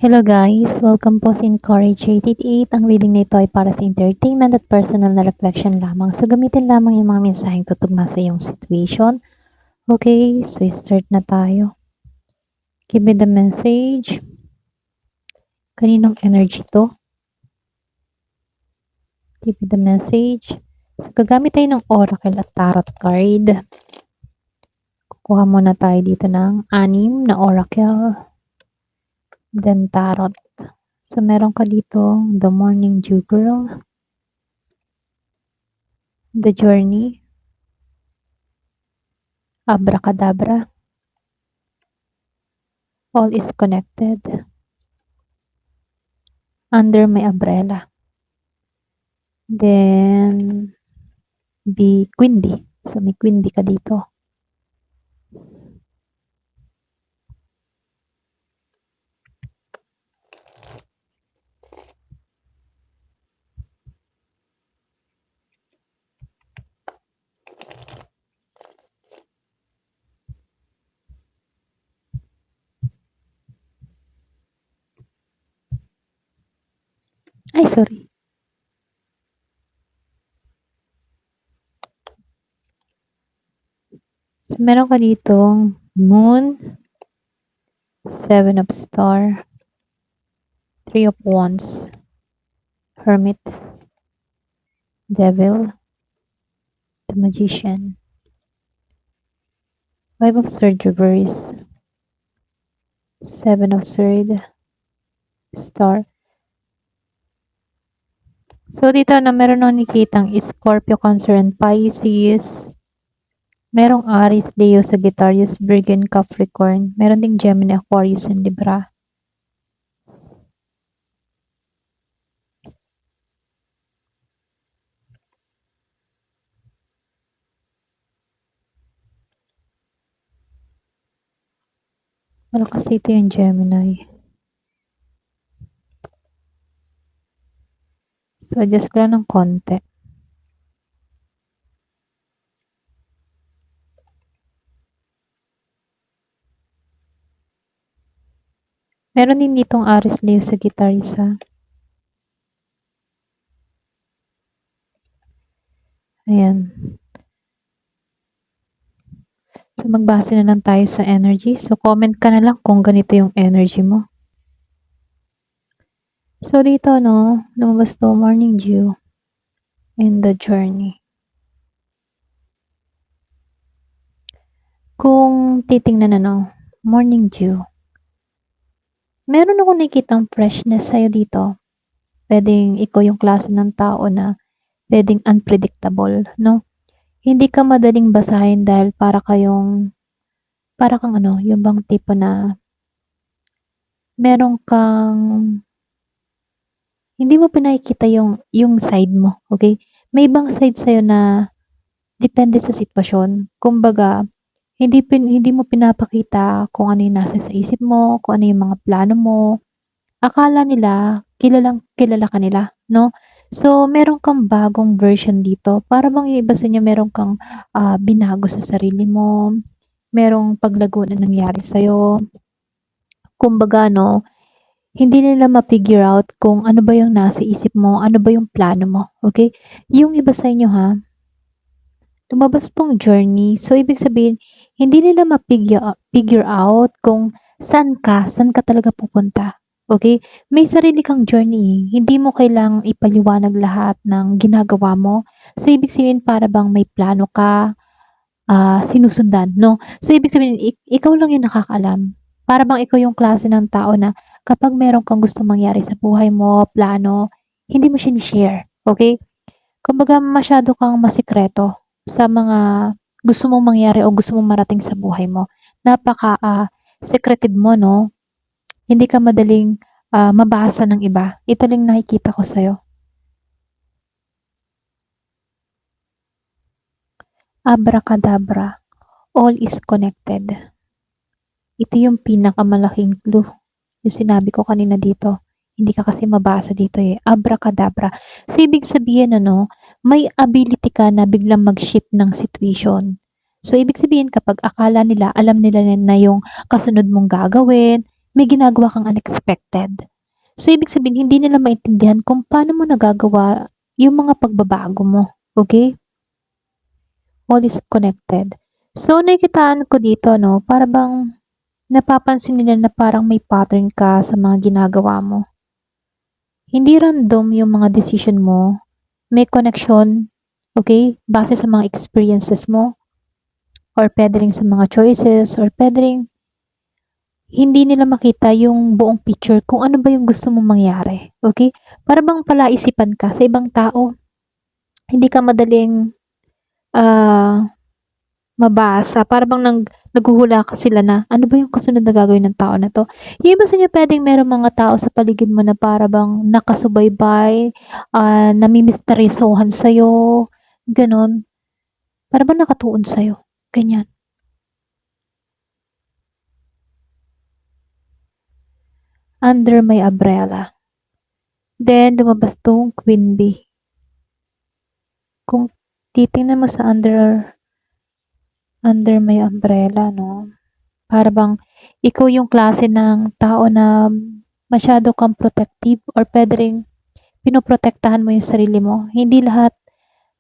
Hello guys! Welcome po sa Encourage 88. Ang reading na ito ay para sa entertainment at personal na reflection lamang. So gamitin lamang yung mga mensaheng tutugma sa iyong situation. Okay, so start na tayo. Give me the message. Kaninong energy to? Give me the message. So gagamit tayo ng oracle at tarot card. Kukuha muna tayo dito ng 6 na oracle. Then tarot. So meron ka dito the morning dew girl. The journey. Abracadabra. All is connected. Under my umbrella. Then, be Queen bee. So, may Queen bee ka dito. Ay, sorry. So, meron ka ditong Moon, 7 of Star, 3 of Wands, Hermit, Devil, the Magician, 5 of Swords reverse, 7 of Swords, Star. So, dito na meron nang nakitang Scorpio, Cancer, and Pisces. Merong Aries, Leo, Sagittarius, Virgo, and Capricorn. Meron ding Gemini, Aquarius, and Libra. Malakas dito yung Gemini. So, adjust ko lang ng konti. Meron din ditong Aries, Leo, Sagittarius, ha. Ayan. So, magbase na lang tayo sa energy. So, comment ka na lang kung ganito yung energy mo. So, dito, no, lumabas to morning dew in the journey. Kung titingnan na, morning dew, meron ako nakikitang freshness sa'yo dito. Pwedeng ikaw yung klase ng tao na pwedeng unpredictable, no? Hindi ka madaling basahin dahil para kang yung bang tipo na meron kang hindi mo pinakikita yung side mo, okay? May ibang side sa'yo na depende sa sitwasyon. Kumbaga, hindi mo pinapakita kung ano yung nasa sa isip mo, kung ano yung mga plano mo. Akala nila, kilala ka nila, no? So, meron kang bagong version dito. Para bang yung iba sa inyo, meron kang binago sa sarili mo. Merong paglago na nangyari sa'yo. Kumbaga, no, hindi nila ma-figure out kung ano ba yung nasa isip mo, ano ba yung plano mo, okay? Yung iba sa inyo, ha, lumabas tong journey. So, ibig sabihin, hindi nila ma-figure out kung saan ka talaga pupunta. Okay? May sarili kang journey. Hindi mo kailangang ipaliwanag lahat ng ginagawa mo. So, ibig sabihin, para bang may plano ka, sinusundan, no? So, ibig sabihin, ikaw lang yung nakakaalam. Para bang ikaw yung klase ng tao na kapag meron kang gusto mangyari sa buhay mo, plano, hindi mo siya ni-share. Okay? Kumbaga, masyado kang masikreto sa mga gusto mong mangyari o gusto mong marating sa buhay mo. Secretive mo, no? Hindi ka madaling mabasa ng iba. Ito lang nakikita ko sa'yo. Abracadabra. All is connected. Ito yung pinakamalaking clue. Yung sinabi ko kanina dito. Hindi ka kasi mabasa dito eh. Abracadabra. So, ibig sabihin, may ability ka na biglang mag-shift ng situation. So, ibig sabihin, kapag akala nila, alam nila na yung kasunod mong gagawin, may ginagawa kang unexpected. So, ibig sabihin, hindi nila maintindihan kung paano mo nagagawa yung mga pagbabago mo. Okay? All is connected. So, nakikitaan ko dito, no, para bang napapansin nila na parang may pattern ka sa mga ginagawa mo. Hindi random yung mga decision mo. May connection, okay, base sa mga experiences mo, or pwede rin sa mga choices, or pwede rin hindi nila makita yung buong picture kung ano ba yung gusto mong mangyari. Okay? Para bang palaisipan ka sa ibang tao. Hindi ka madaling ah mabasa. Para bang naghuhula ka sila na, ano ba yung kasunod na gagawin ng tao na to? Yung iba sa inyo pwedeng merong mga tao sa paligid mo na para bang nakasubaybay, namimisteryosohan sa'yo, ganun. Para bang nakatuon sa'yo. Ganyan. Under my umbrella. Then, lumabas tong Queen Bee. Kung titingnan mo sa under my umbrella, no? Para bang ikaw yung klase ng tao na masyado kang protective or pwede ring pinoprotektahan mo yung sarili mo. Hindi lahat,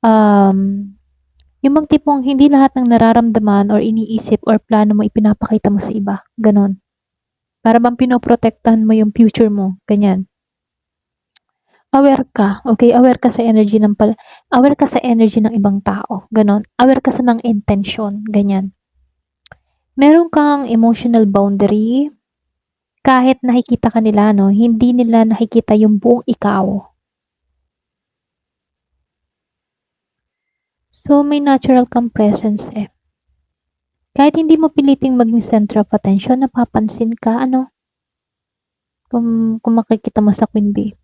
um, yung bang tipong hindi lahat ng nararamdaman or iniisip or plano mo ipinapakita mo sa iba. Ganon. Para bang pinoprotektahan mo yung future mo. Ganyan. Aware ka, okay? Aware ka sa energy ng ibang tao. Ganon. Aware ka sa mga intention. Ganyan. Meron kang emotional boundary. Kahit nakikita ka nila, no, hindi nila nakikita yung buong ikaw. So, may natural kang presence eh. Kahit hindi mo piliting maging center of attention, napapansin ka, ano, kung makikita mo sa Queen Bee.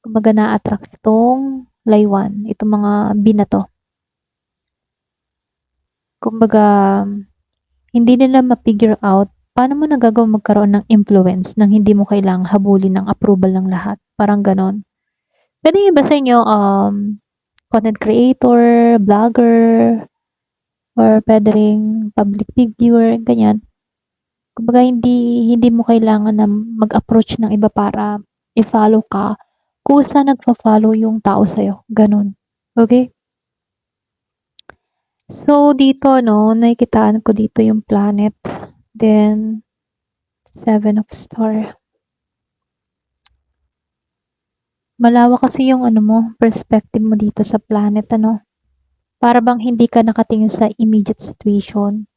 Kumbaga na-attract itong laywan, itong mga bee na to. Kumbaga, hindi nila ma-figure out paano mo nagagawa magkaroon ng influence nang hindi mo kailangang habulin ng approval ng lahat. Parang ganon. Pwede iba sa inyo, content creator, vlogger, or pwede ring public figure, ganyan. Kumbaga hindi mo kailangan na mag-approach ng iba para i-follow ka. Kusa nagfa-follow yung tao sa'yo. Ganun. Okay? So, dito, no, nakikitaan ko dito yung planet. Then, 7 of star. Malawak kasi yung ano mo, perspective mo dito sa planet, ano. Para bang hindi ka nakatingin sa immediate situation.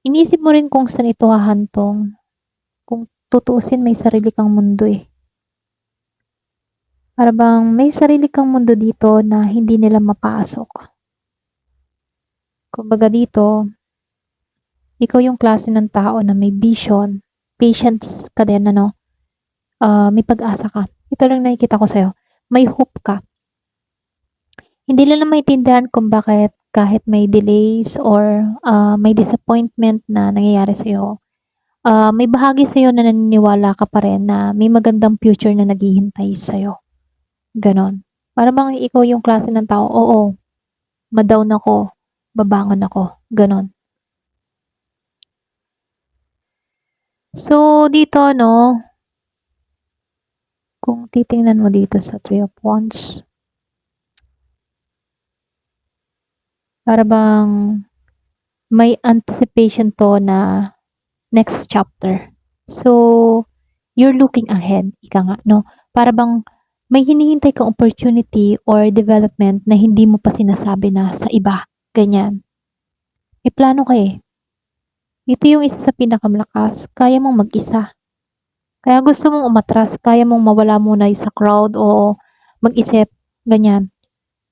Iniisip mo rin kung saan ito hahantong. Kung tutuusin, may sarili kang mundo eh. Para bang may sarili kang mundo dito na hindi nila mapasok. Kumbaga dito, ikaw yung klase ng tao na may vision, patience ka din, ano, may pag-asa ka. Ito lang nakikita ko sa'yo. May hope ka. Hindi nila maintindihan kung bakit kahit may delays or may disappointment na nangyayari sa'yo, may bahagi sa'yo na naniniwala ka pa rin na may magandang future na naghihintay sa'yo. Ganon. Para bang ikaw yung klase ng tao, oo, ma-down ako, babangon ako. Ganon. So, dito, no, kung titingnan mo dito sa Three of Wands, para bang may anticipation to na next chapter. So, you're looking ahead, ika nga, no? Para bang may hinihintay kang opportunity or development na hindi mo pa sinasabi na sa iba. Ganyan. May plano ka eh. Ito yung isa sa pinakamalakas. Kaya mong mag-isa. Kaya gusto mong umatras. Kaya mong mawala muna sa crowd o mag-isip. Ganyan.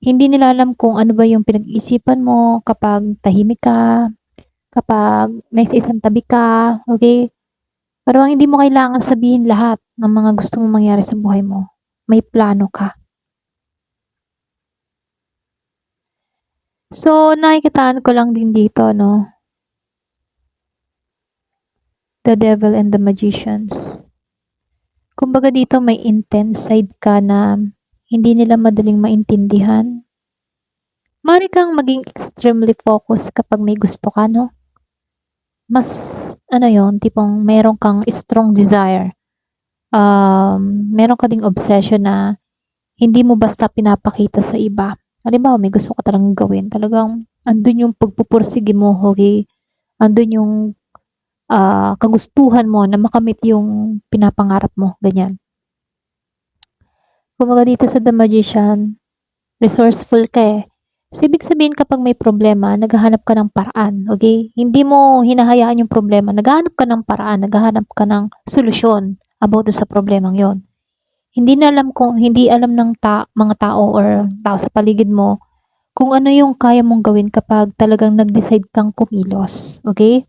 Hindi nila alam kung ano ba yung pinag-iisipan mo kapag tahimik ka, kapag may isang tabi ka, okay? Pero hindi mo kailangan sabihin lahat ng mga gusto mong mangyari sa buhay mo. May plano ka. So, nakikitaan ko lang din dito, no? The Devil and the Magicians. Kumbaga dito may intense side ka na hindi nila madaling maintindihan. Mari kang maging extremely focused kapag may gusto ka, no? Mas ano yon, tipong meron kang strong desire. Meron ka ding obsession na hindi mo basta pinapakita sa iba. Halimbawa, may gusto ka talagang gawin. Talagang andun yung pagpupursige mo, okay? Andun yung kagustuhan mo na makamit yung pinapangarap mo, ganyan. Kumbaga dito sa The Magician, resourceful ka eh. So, ibig sabihin kapag may problema, naghahanap ka ng paraan, okay? Hindi mo hinahayaan yung problema. Naghahanap ka ng paraan, naghahanap ka ng solusyon about sa problemang yon. Hindi alam ng mga tao or tao sa paligid mo kung ano yung kaya mong gawin kapag talagang nag-decide kang kumilos, okay?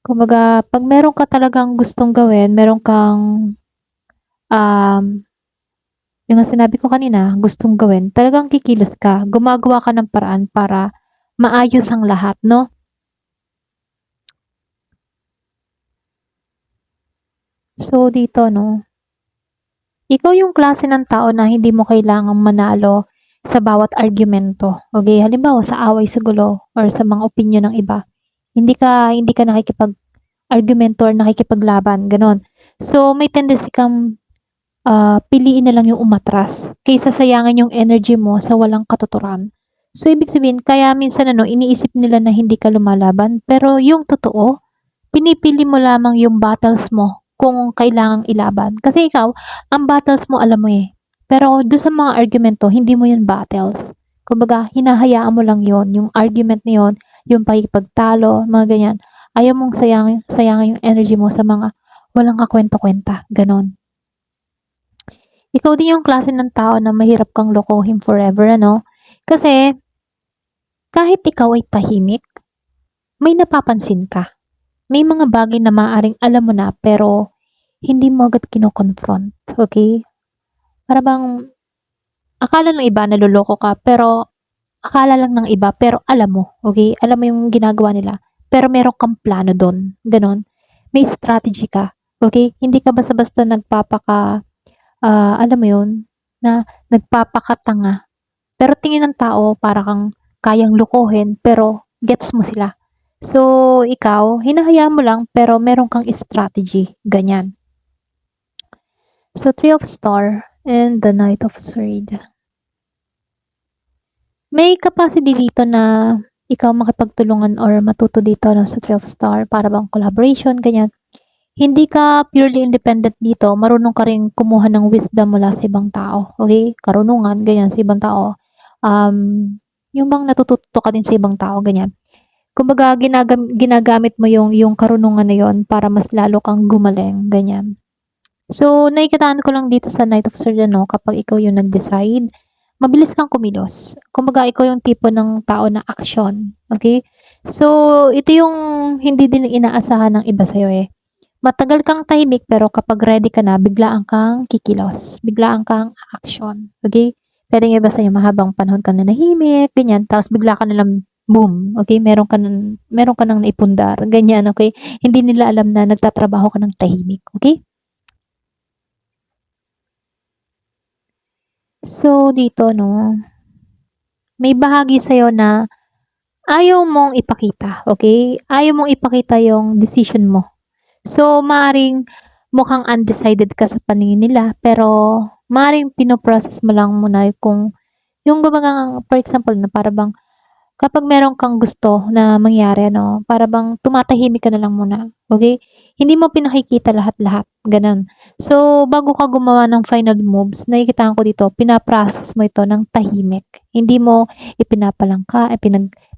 Kumbaga, pag meron ka talagang gustong gawin, meron kang um, yung nga sinabi ko kanina, gustong gawin, talagang kikilos ka. Gumagawa ka ng paraan para maayos ang lahat, no? So, dito, no? Ikaw yung klase ng tao na hindi mo kailangang manalo sa bawat argumento. Okay? Halimbawa, sa away sa gulo or sa mga opinion ng iba. Hindi ka nakikipag-argumento or nakikipaglaban. Ganon. So, may tendency kang piliin na lang yung umatras kaysa sayangin yung energy mo sa walang katuturan. So, ibig sabihin, kaya minsan iniisip nila na hindi ka lumalaban, pero yung totoo, pinipili mo lamang yung battles mo kung kailangang ilaban. Kasi ikaw, ang battles mo alam mo eh. Pero do sa mga argumento, hindi mo yun battles. Kumbaga, hinahayaan mo lang yon, yung argument na yun, yung pakikipagtalo, mga ganyan. Ayaw mong sayangin yung energy mo sa mga walang kakwenta-kwenta. Ganon. Ikaw din yung klase ng tao na mahirap kang lokohin forever, ano? Kasi, kahit ikaw ay tahimik, may napapansin ka. May mga bagay na maaaring alam mo na, pero hindi mo agad kino-confront, okay? Para bang, akala ng iba naloloko ka, pero akala lang ng iba, pero alam mo, okay? Alam mo yung ginagawa nila, pero meron kang plano doon, ganon. May strategy ka, okay? Hindi ka basta-basta alam mo yun, na nagpapakatanga. Pero tingin ng tao para kang kayang lukohin pero gets mo sila. So, ikaw, hinahayaan mo lang pero meron kang strategy. Ganyan. So, Three of Star and the Knight of Sword. May capacity dito na ikaw makipagtulungan or matuto dito no, sa Three of Star para bang collaboration, ganyan. Hindi ka purely independent dito, marunong ka rin kumuha ng wisdom mula sa ibang tao. Okay? Karunungan, ganyan, sa ibang tao. Yung bang natututo ka din sa ibang tao, ganyan. Kumbaga, ginagamit mo yung karunungan na yon para mas lalo kang gumaling, ganyan. So, nakikitaan ko lang dito sa Knight of Swords, no, kapag ikaw yung nag-decide, mabilis kang kumilos. Kumbaga, ikaw yung tipo ng tao na action. Okay? So, ito yung hindi din inaasahan ng iba sa'yo eh. Matagal kang tahimik pero kapag ready ka na, biglaan kang kikilos. Biglaan kang action. Okay? Pwedeng iba sa'yo, mahabang panahon ka na nahimik, ganyan. Tapos bigla ka nalang boom. Okay? Meron ka nang naipundar. Ganyan, okay? Hindi nila alam na nagtatrabaho ka ng tahimik. Okay? So, dito, no, may bahagi sa'yo na ayaw mong ipakita. Okay? Ayaw mong ipakita yung decision mo. So, maaring mukhang undecided ka sa paningin nila, pero maaring pinoprocess mo lang muna kung yung gumagang, for example, na para bang kapag meron kang gusto na mangyari, ano, para bang tumatahimik ka na lang muna. Okay? Hindi mo pinakikita lahat-lahat. Ganun. So, bago ka gumawa ng final moves, nakikita ko dito, pinaprocess mo ito ng tahimik. Hindi mo ipinapalangka,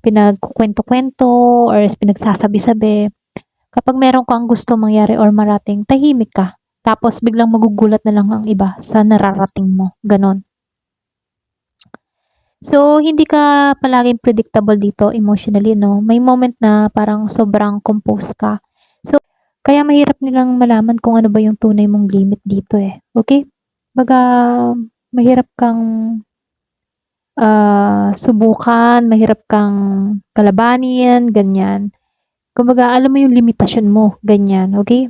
pinagkukwento-kwento, or pinagsasabi-sabi. Kapag meron kang gusto mangyari or marating, tahimik ka. Tapos biglang magugulat na lang ang iba sa nararating mo. Ganon. So, hindi ka palaging predictable dito emotionally, no? May moment na parang sobrang composed ka. So, kaya mahirap nilang malaman kung ano ba yung tunay mong limit dito eh. Okay? Baga, mahirap kang subukan, mahirap kang kalabanin, ganyan. Kumbaga, alam mo yung limitasyon mo, ganyan. Okay?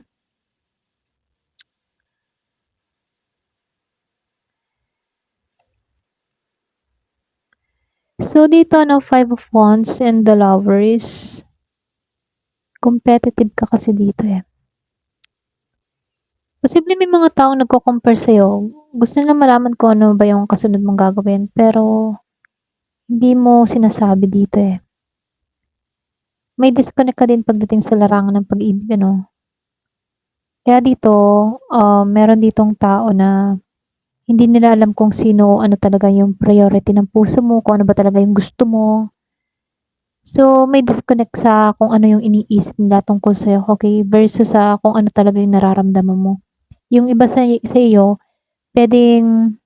So, dito, no, Five of Wands and the Lovers. competitive ka kasi dito, eh. Posibleng may mga taong nagko-compare sa'yo, gusto nilang malaman kung ano ba yung kasunod mong gagawin, pero hindi mo sinasabi dito, eh. May disconnect ka din pagdating sa larangan ng pag-ibig ano. Kaya dito, meron ditong tao na hindi nila alam kung sino, ano talaga yung priority ng puso mo, kung ano ba talaga yung gusto mo. So, may disconnect sa kung ano yung iniisip nila tungkol sa'yo, okay? Versus sa kung ano talaga yung nararamdaman mo. Yung iba sa iyo, pwedeng,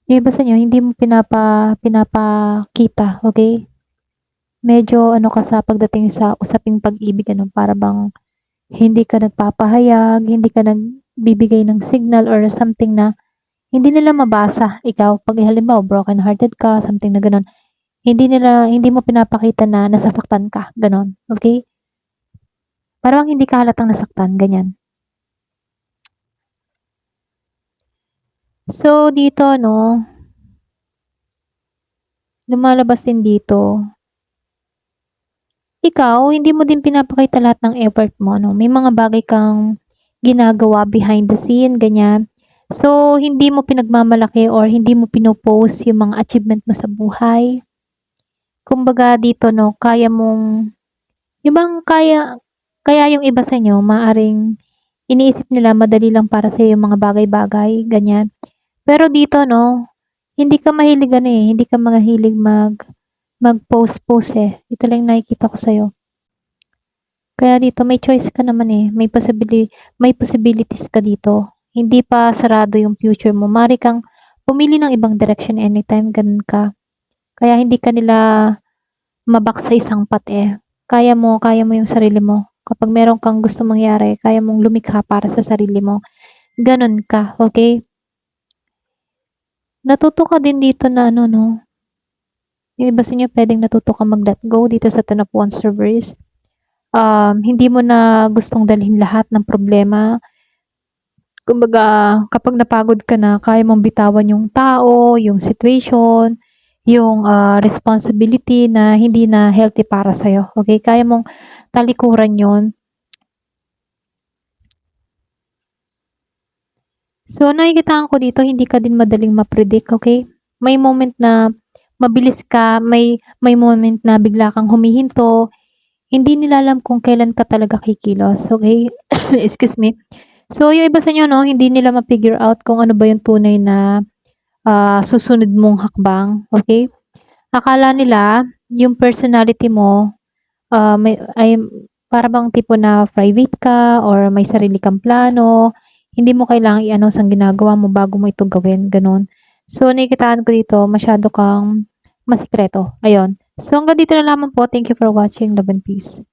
yung iba sa inyo, hindi mo pinapakita, okay? Medyo ano ka sa pagdating sa usaping pag-ibig, ano, para bang hindi ka nagpapahayag, hindi ka nagbibigay ng signal or something na hindi nila mabasa. Ikaw, pag halimbawa, broken hearted ka, something na gano'n, hindi mo pinapakita na nasasaktan ka, gano'n, okay? Parang hindi ka halatang nasaktan, ganyan. So, dito, no, lumalabas din dito, ikaw, hindi mo din pinapakita lahat ng effort mo, no? May mga bagay kang ginagawa behind the scene, ganyan. So, hindi mo pinagmamalaki or hindi mo pinopost yung mga achievement mo sa buhay. Kumbaga dito, no, kaya mong, yung bang kaya yung iba sa inyo, maaring iniisip nila madali lang para sa yung mga bagay-bagay, ganyan. Pero dito, no, hindi ka mahilig ano eh, hindi ka mahilig mag-post-post eh. Ito lang yung nakikita ko sa'yo. Kaya dito may choice ka naman eh, may possibilities ka dito. Hindi pa sarado yung future mo. Maaari kang pumili ng ibang direction anytime, ganun ka. Kaya hindi ka nila mabak sa isang path eh. Kaya mo yung sarili mo. Kapag meron kang gusto mangyari, kaya mong lumikha para sa sarili mo. Ganun ka, okay? Natuto ka din dito na ano, no? Yung iba sa inyo pwedeng natuto ka mag-let go dito sa Ten of Wands reverse. Hindi mo na gustong dalhin lahat ng problema. Kumbaga, kapag napagod ka na, kaya mong bitawan yung tao, yung situation, yung responsibility na hindi na healthy para sa'yo. Okay? Kaya mong talikuran yun. So, nakikitaan ko dito, hindi ka din madaling ma-predict, okay? May moment na mabilis ka, may moment na bigla kang humihinto, hindi nila alam kung kailan ka talaga kikilos, okay? Excuse me. So, yung iba sa inyo, no, hindi nila ma-figure out kung ano ba yung tunay na susunod mong hakbang, okay? Akala nila, yung personality mo, ay para bang tipo na private ka or may sarili kang plano, hindi mo kailangang i-announce ang ginagawa mo bago mo ito gawin, ganun. So, nakikitaan ko dito, masyado kang masikreto. Ayun. So, hanggang dito na lamang po. Thank you for watching. Love and peace.